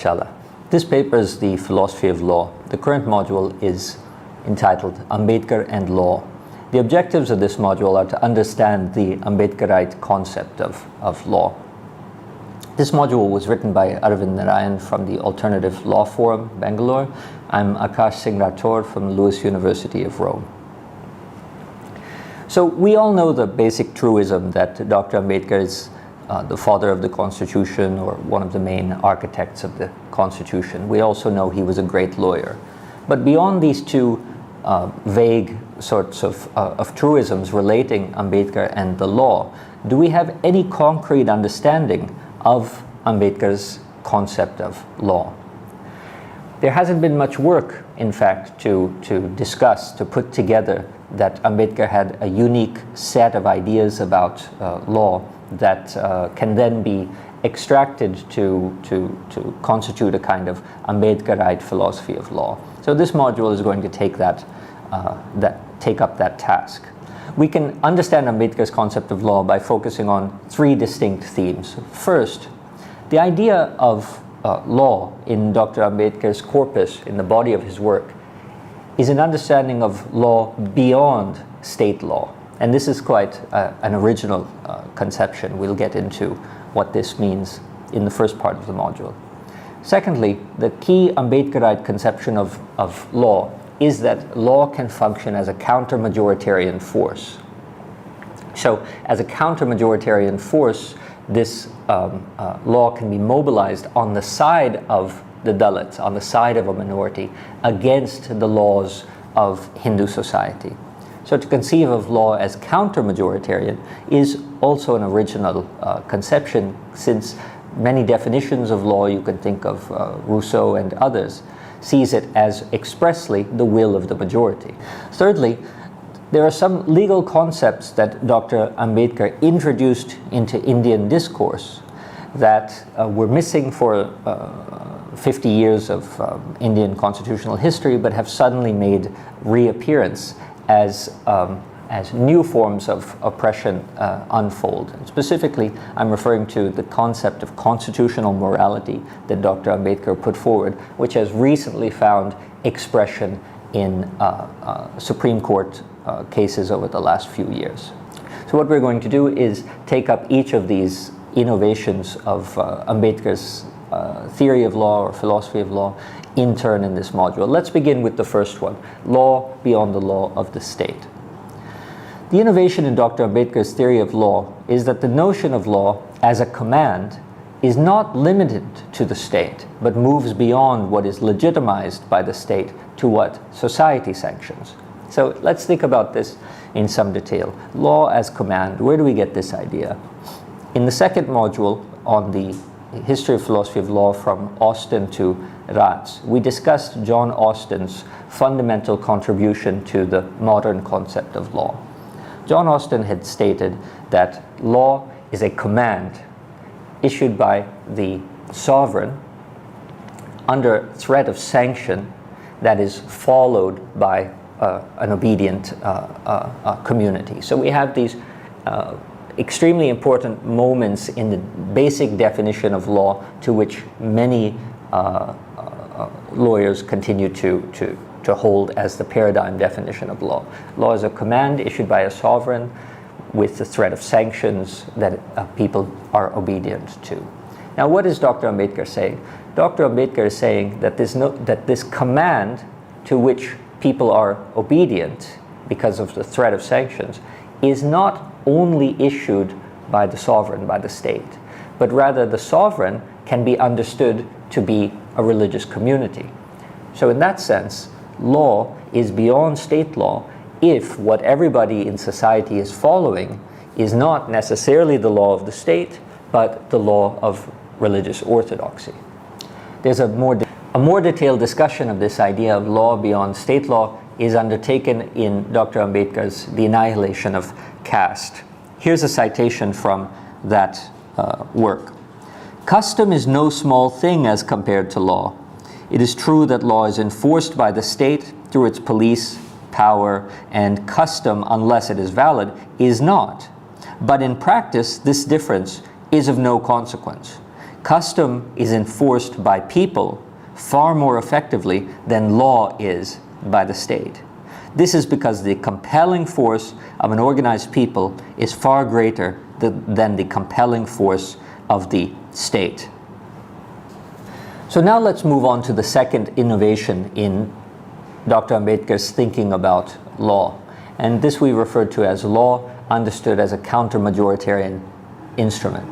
Inshallah. This paper is the philosophy of law. The current module is entitled Ambedkar and Law. The objectives of this module are to understand the Ambedkarite concept of law. This module was written by Arvind Narayan from the Alternative Law Forum, Bangalore. I'm Akash Singh Rathore from Lewis University of Rome. So we all know the basic truism that Dr. Ambedkar is the father of the Constitution, or one of the main architects of the Constitution. We also know he was a great lawyer. But beyond these two vague sorts of truisms relating Ambedkar and the law, do we have any concrete understanding of Ambedkar's concept of law? There hasn't been much work, in fact, to discuss, to put together that Ambedkar had a unique set of ideas about law that can then be extracted to constitute a kind of Ambedkarite philosophy of law. So this module is going to take up that task. We can understand Ambedkar's concept of law by focusing on three distinct themes. First, the idea of law in Dr. Ambedkar's corpus, in the body of his work, is an understanding of law beyond state law. And this is quite an original conception. We'll get into what this means in the first part of the module. Secondly, the key Ambedkarite conception of law is that law can function as a counter-majoritarian force. So as a counter-majoritarian force, this law can be mobilized on the side of the Dalits, on the side of a minority, against the laws of Hindu society. So to conceive of law as counter-majoritarian is also an original conception, since many definitions of law, you can think of Rousseau and others, sees it as expressly the will of the majority. Thirdly, there are some legal concepts that Dr. Ambedkar introduced into Indian discourse that were missing for 50 years of Indian constitutional history, but have suddenly made reappearance as new forms of oppression unfold. And specifically, I'm referring to the concept of constitutional morality that Dr. Ambedkar put forward, which has recently found expression in Supreme Court cases over the last few years. So what we're going to do is take up each of these innovations of Ambedkar's theory of law or philosophy of law in turn in this module. Let's begin with the first one, law beyond the law of the state. The innovation in Dr. Ambedkar's theory of law is that the notion of law as a command is not limited to the state, but moves beyond what is legitimized by the state to what society sanctions. So let's think about this in some detail. Law as command, where do we get this idea? In the second module on the history of philosophy of law from Austin to Ratz, we discussed John Austin's fundamental contribution to the modern concept of law. John Austin had stated that law is a command issued by the sovereign under threat of sanction that is followed by an obedient community. So we have these extremely important moments in the basic definition of law to which many lawyers continue to hold as the paradigm definition of law. Law is a command issued by a sovereign with the threat of sanctions that people are obedient to. Now, what is Dr. Ambedkar saying? Dr. Ambedkar is saying that this command to which people are obedient because of the threat of sanctions is not only issued by the sovereign, by the state, but rather the sovereign can be understood to be a religious community. So in that sense, law is beyond state law if what everybody in society is following is not necessarily the law of the state, but the law of religious orthodoxy. There's a more detailed discussion of this idea of law beyond state law is undertaken in Dr. Ambedkar's The Annihilation of Caste. Here's a citation from that work. Custom is no small thing as compared to law. It is true that law is enforced by the state through its police, power, and custom, unless it is valid, is not. But in practice, this difference is of no consequence. Custom is enforced by people far more effectively than law is by the state. This is because the compelling force of an organized people is far greater than the compelling force of the state. So now let's move on to the second innovation in Dr. Ambedkar's thinking about law. And this we refer to as law understood as a counter-majoritarian instrument.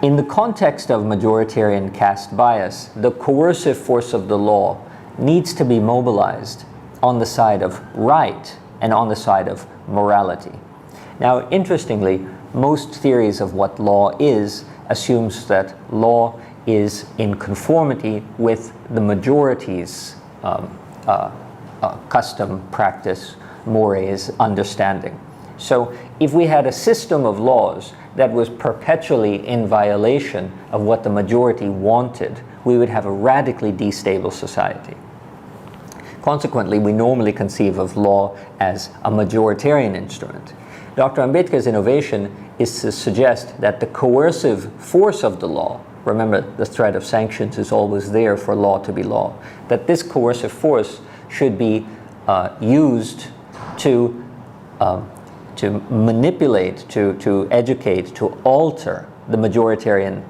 In the context of majoritarian caste bias, the coercive force of the law needs to be mobilized on the side of right and on the side of morality. Now, interestingly, most theories of what law is assumes that law is in conformity with the majority's custom, practice, mores, understanding. So if we had a system of laws that was perpetually in violation of what the majority wanted, we would have a radically destable society. Consequently, we normally conceive of law as a majoritarian instrument. Dr. Ambedkar's innovation is to suggest that the coercive force of the law, remember the threat of sanctions is always there for law to be law, that this coercive force should be used to manipulate, to educate, to alter the majoritarian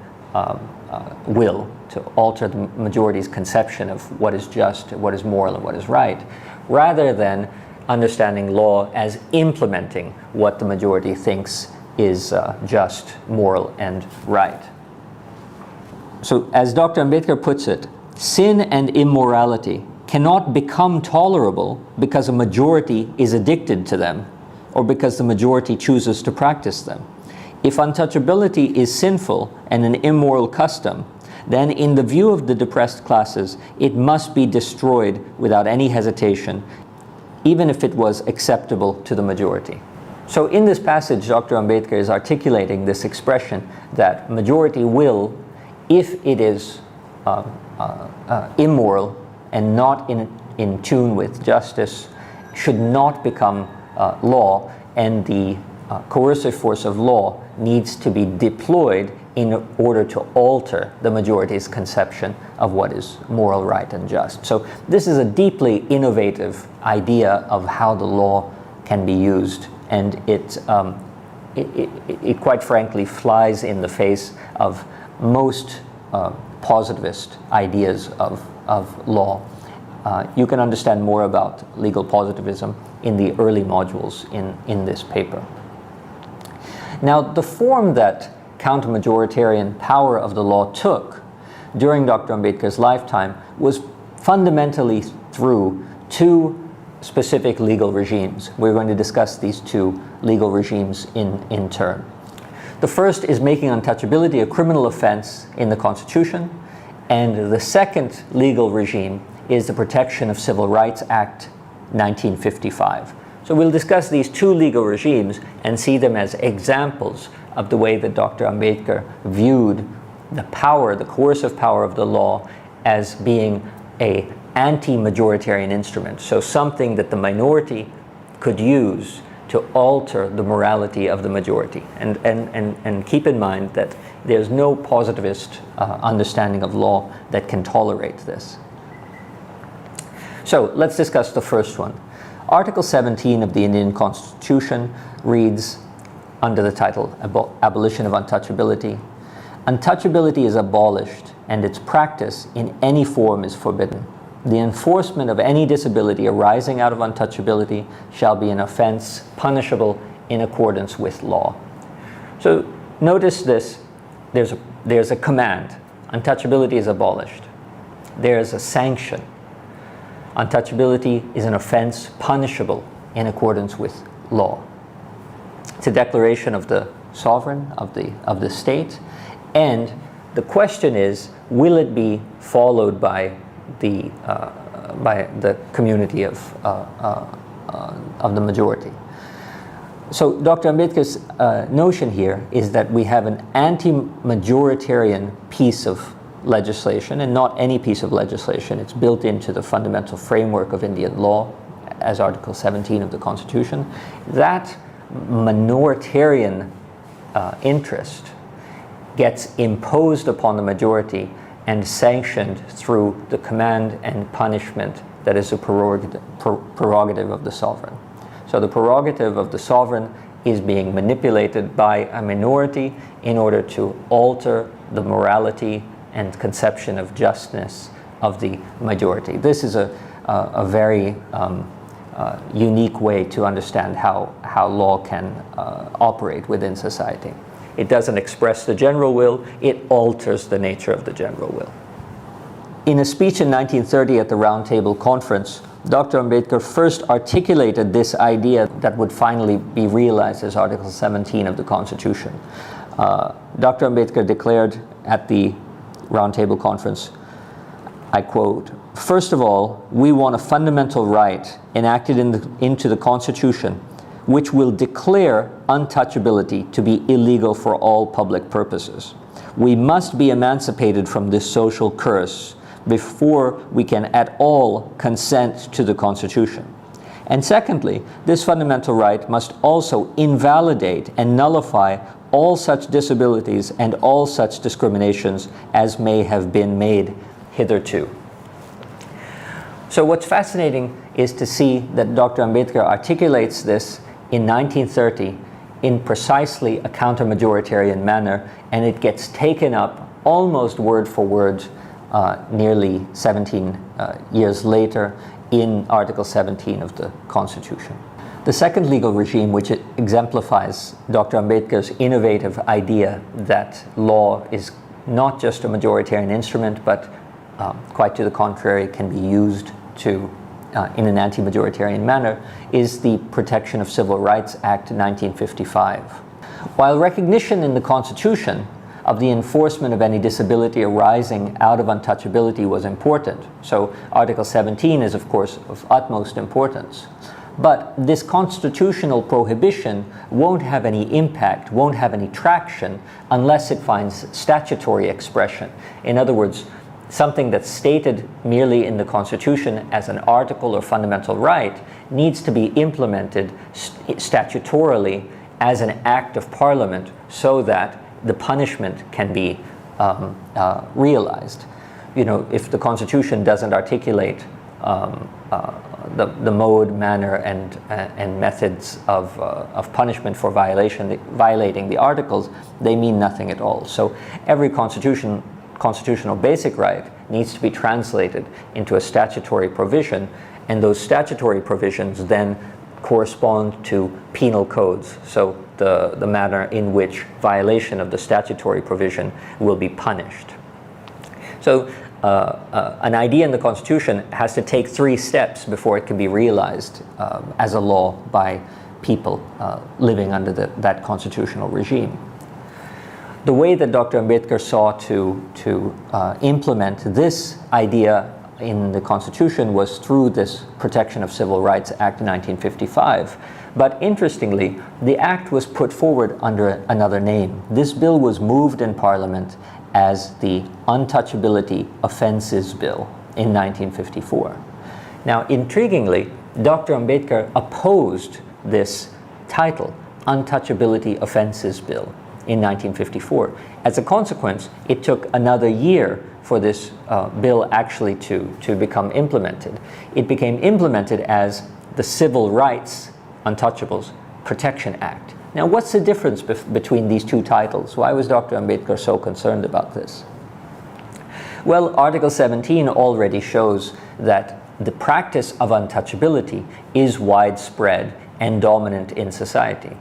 will, to alter the majority's conception of what is just, what is moral, and what is right, rather than understanding law as implementing what the majority thinks is just, moral, and right. So as Dr. Ambedkar puts it, sin and immorality cannot become tolerable because a majority is addicted to them or because the majority chooses to practice them. If untouchability is sinful and an immoral custom, then in the view of the depressed classes, it must be destroyed without any hesitation, even if it was acceptable to the majority. So in this passage, Dr. Ambedkar is articulating this expression that majority will, if it is immoral and not in tune with justice, should not become law, and the coercive force of law needs to be deployed in order to alter the majority's conception of what is moral, right, and just. So this is a deeply innovative idea of how the law can be used, and it quite frankly flies in the face of most positivist ideas of law. You can understand more about legal positivism in the early modules in this paper. Now, the form that counter-majoritarian power of the law took during Dr. Ambedkar's lifetime was fundamentally through two specific legal regimes. We're going to discuss these two legal regimes in turn. The first is making untouchability a criminal offense in the Constitution, and the second legal regime is the Protection of Civil Rights Act 1955. So we'll discuss these two legal regimes and see them as examples of the way that Dr. Ambedkar viewed the power, the coercive power of the law, as being an anti-majoritarian instrument. So something that the minority could use to alter the morality of the majority. And keep in mind that there's no positivist understanding of law that can tolerate this. So let's discuss the first one. Article 17 of the Indian Constitution reads, under the title Abolition of Untouchability, untouchability is abolished and its practice in any form is forbidden. The enforcement of any disability arising out of untouchability shall be an offense punishable in accordance with law. So notice this, there's a command, untouchability is abolished. There's a sanction, untouchability is an offense punishable in accordance with law. It's a declaration of the sovereign, of the state, and the question is, will it be followed by the community of the majority? So Dr. Ambedkar's notion here is that we have an anti-majoritarian piece of legislation, and not any piece of legislation. It's built into the fundamental framework of Indian law as Article 17 of the Constitution. That minoritarian interest gets imposed upon the majority and sanctioned through the command and punishment that is a prerogative of the sovereign. So the prerogative of the sovereign is being manipulated by a minority in order to alter the morality and conception of justness of the majority. This is a very unique way to understand how law can operate within society. It doesn't express the general will, it alters the nature of the general will. In a speech in 1930 at the Roundtable Conference, Dr. Ambedkar first articulated this idea that would finally be realized as Article 17 of the Constitution. Dr. Ambedkar declared at the Roundtable Conference, I quote, "First of all, we want a fundamental right enacted into the Constitution which will declare untouchability to be illegal for all public purposes. We must be emancipated from this social curse before we can at all consent to the Constitution. And secondly, this fundamental right must also invalidate and nullify all such disabilities and all such discriminations as may have been made hitherto." So what's fascinating is to see that Dr. Ambedkar articulates this in 1930 in precisely a counter-majoritarian manner, and it gets taken up almost word for word nearly 17 years later in Article 17 of the Constitution. The second legal regime, which exemplifies Dr. Ambedkar's innovative idea that law is not just a majoritarian instrument, but quite to the contrary, can be used in an anti-majoritarian manner, is the Protection of Civil Rights Act 1955. While recognition in the Constitution of the enforcement of any disability arising out of untouchability was important, so Article 17 is of course of utmost importance, but this constitutional prohibition won't have any impact, won't have any traction unless it finds statutory expression. In other words, something that's stated merely in the Constitution as an article or fundamental right needs to be implemented statutorily as an act of Parliament so that the punishment can be realized. You know, if the Constitution doesn't articulate the mode, manner, and methods of punishment for violating the articles, they mean nothing at all. So every constitutional basic right needs to be translated into a statutory provision, and those statutory provisions then correspond to penal codes, so the manner in which violation of the statutory provision will be punished. So an idea in the Constitution has to take 3 steps before it can be realized as a law by people living under that constitutional regime. The way that Dr. Ambedkar saw to implement this idea in the Constitution was through this Protection of Civil Rights Act 1955. But interestingly, the act was put forward under another name. This bill was moved in Parliament as the Untouchability Offences Bill in 1954. Now, intriguingly, Dr. Ambedkar opposed this title, Untouchability Offences Bill, in 1954. As a consequence, it took another year for this bill actually to become implemented. It became implemented as the Civil Rights Untouchables Protection Act. Now, what's the difference between these two titles? Why was Dr. Ambedkar so concerned about this? Well, Article 17 already shows that the practice of untouchability is widespread and dominant in society.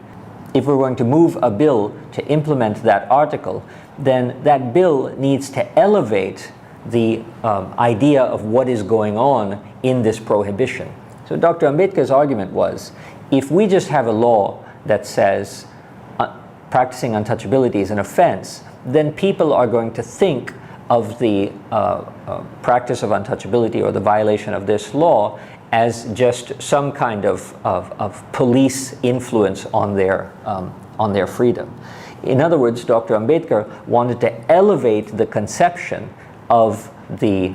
If we're going to move a bill to implement that article, then that bill needs to elevate the idea of what is going on in this prohibition. So Dr. Ambedkar's argument was, if we just have a law that says practicing untouchability is an offense, then people are going to think of the practice of untouchability or the violation of this law as just some kind of police influence on their freedom. In other words, Dr. Ambedkar wanted to elevate the conception of the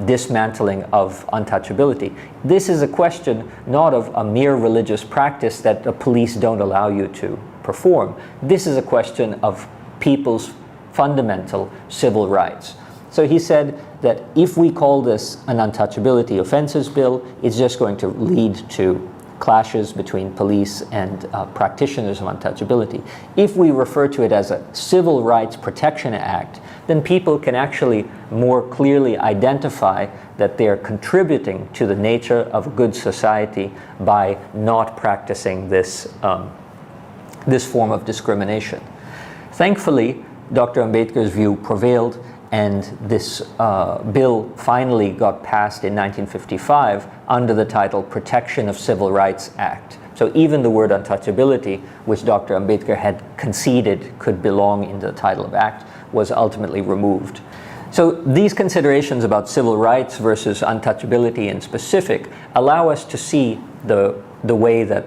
dismantling of untouchability. This is a question not of a mere religious practice that the police don't allow you to perform. This is a question of people's fundamental civil rights. So he said that if we call this an untouchability offenses bill, it's just going to lead to clashes between police and practitioners of untouchability. If we refer to it as a Civil Rights Protection Act, then people can actually more clearly identify that they are contributing to the nature of a good society by not practicing this, this form of discrimination. Thankfully, Dr. Ambedkar's view prevailed, and this bill finally got passed in 1955 under the title Protection of Civil Rights Act. So even the word untouchability, which Dr. Ambedkar had conceded could belong in the title of act, was ultimately removed. So these considerations about civil rights versus untouchability in specific allow us to see the way that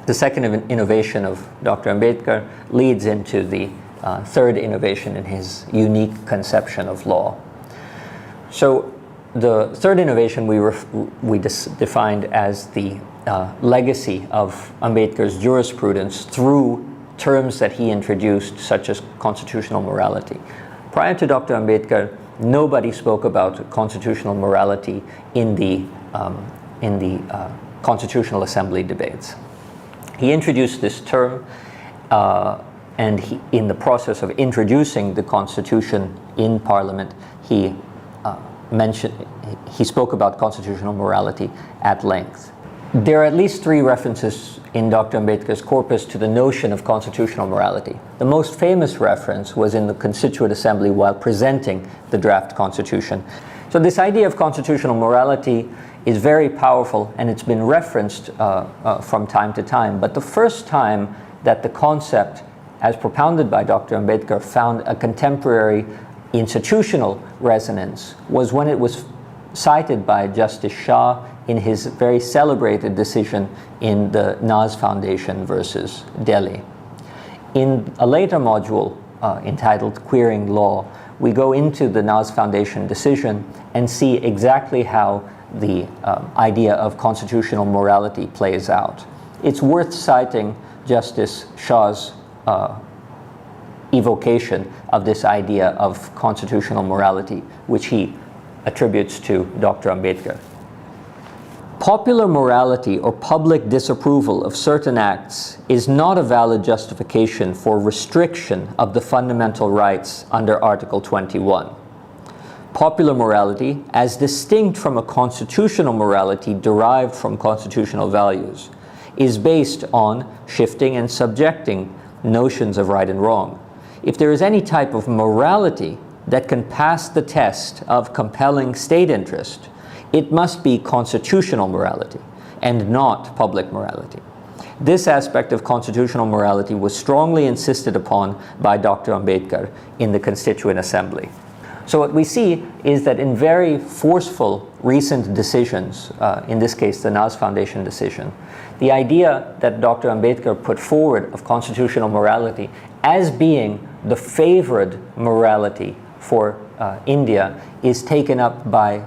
the second innovation of Dr. Ambedkar leads into the third innovation in his unique conception of law. So the third innovation we defined as the legacy of Ambedkar's jurisprudence through terms that he introduced, such as constitutional morality. Prior to Dr. Ambedkar, nobody spoke about constitutional morality in the Constitutional Assembly debates. He introduced this term, and in the process of introducing the Constitution in Parliament, he spoke about constitutional morality at length. There are at least 3 references in Dr. Ambedkar's corpus to the notion of constitutional morality. The most famous reference was in the Constituent Assembly while presenting the draft Constitution. So this idea of constitutional morality is very powerful, and it's been referenced from time to time. But the first time that the concept, as propounded by Dr. Ambedkar, found a contemporary institutional resonance was when it was cited by Justice Shah in his very celebrated decision in the Naz Foundation versus Delhi. In a later module entitled Queering Law, we go into the Naz Foundation decision and see exactly how the idea of constitutional morality plays out. It's worth citing Justice Shah's evocation of this idea of constitutional morality, which he attributes to Dr. Ambedkar. Popular morality or public disapproval of certain acts is not a valid justification for restriction of the fundamental rights under Article 21. Popular morality, as distinct from a constitutional morality derived from constitutional values, is based on shifting and subjecting notions of right and wrong. If there is any type of morality that can pass the test of compelling state interest, it must be constitutional morality and not public morality. This aspect of constitutional morality was strongly insisted upon by Dr. Ambedkar in the Constituent Assembly. So what we see is that in very forceful recent decisions, in this case the Naz Foundation decision, the idea that Dr. Ambedkar put forward of constitutional morality as being the favored morality for India is taken up by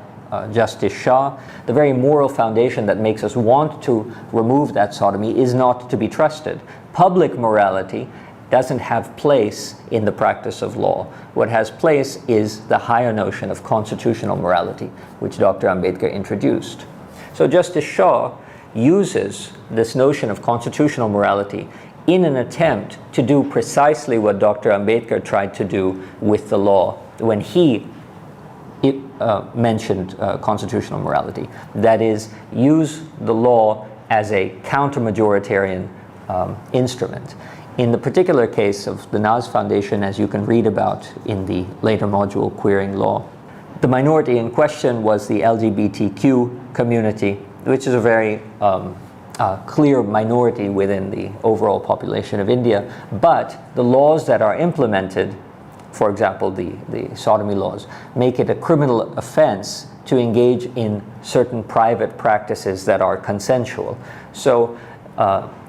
Justice Shah. The very moral foundation that makes us want to remove that sodomy is not to be trusted. Public morality doesn't have place in the practice of law. What has place is the higher notion of constitutional morality, which Dr. Ambedkar introduced. So Justice Shah uses this notion of constitutional morality in an attempt to do precisely what Dr. Ambedkar tried to do with the law when he mentioned constitutional morality. That is, use the law as a counter-majoritarian instrument. In the particular case of the Naz Foundation, as you can read about in the later module, Queering Law, the minority in question was the LGBTQ community, which is a very clear minority within the overall population of India. But the laws that are implemented, for example, the sodomy laws, make it a criminal offense to engage in certain private practices that are consensual. So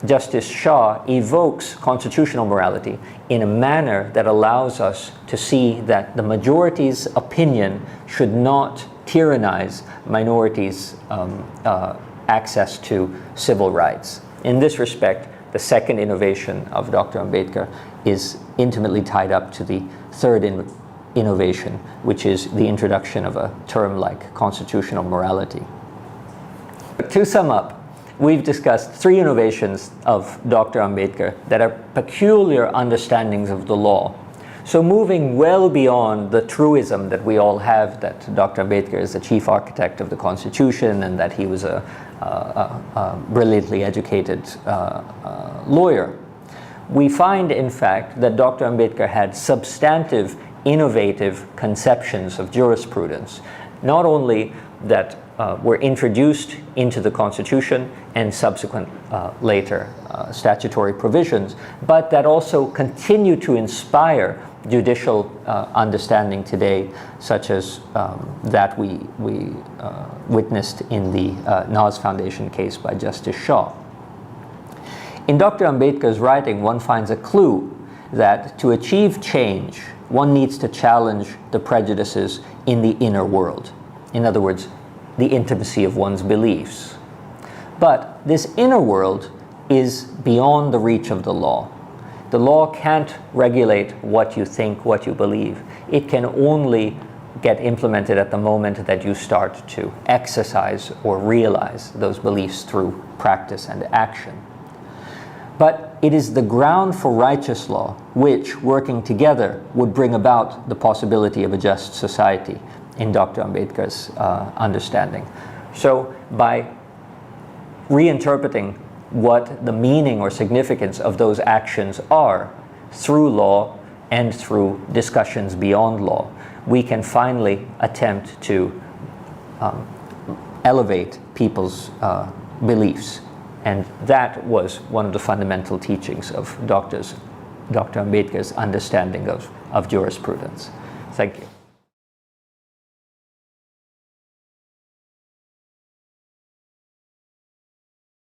Justice Shah evokes constitutional morality in a manner that allows us to see that the majority's opinion should not tyrannize minorities' access to civil rights. In this respect, the second innovation of Dr. Ambedkar is intimately tied up to the third innovation, which is the introduction of a term like constitutional morality. To sum up, we've discussed three innovations of Dr. Ambedkar that are peculiar understandings of the law. So moving well beyond the truism that we all have that Dr. Ambedkar is the chief architect of the Constitution and that he was a brilliantly educated lawyer, we find in fact that Dr. Ambedkar had substantive, innovative conceptions of jurisprudence, not only that were introduced into the Constitution and subsequent later statutory provisions, but that also continue to inspire judicial understanding today, such as that we witnessed in the Nas Foundation case by Justice Shaw. In Dr. Ambedkar's writing, one finds a clue that to achieve change, one needs to challenge the prejudices in the inner world. In other words, the intimacy of one's beliefs. But this inner world is beyond the reach of the law. The law can't regulate what you think, what you believe. It can only get implemented at the moment that you start to exercise or realize those beliefs through practice and action. But it is the ground for righteous law which, working together, would bring about the possibility of a just society in Dr. Ambedkar's understanding. So by reinterpreting what the meaning or significance of those actions are through law and through discussions beyond law, we can finally attempt to elevate people's beliefs. And that was one of the fundamental teachings of Dr. Ambedkar's understanding of jurisprudence. Thank you.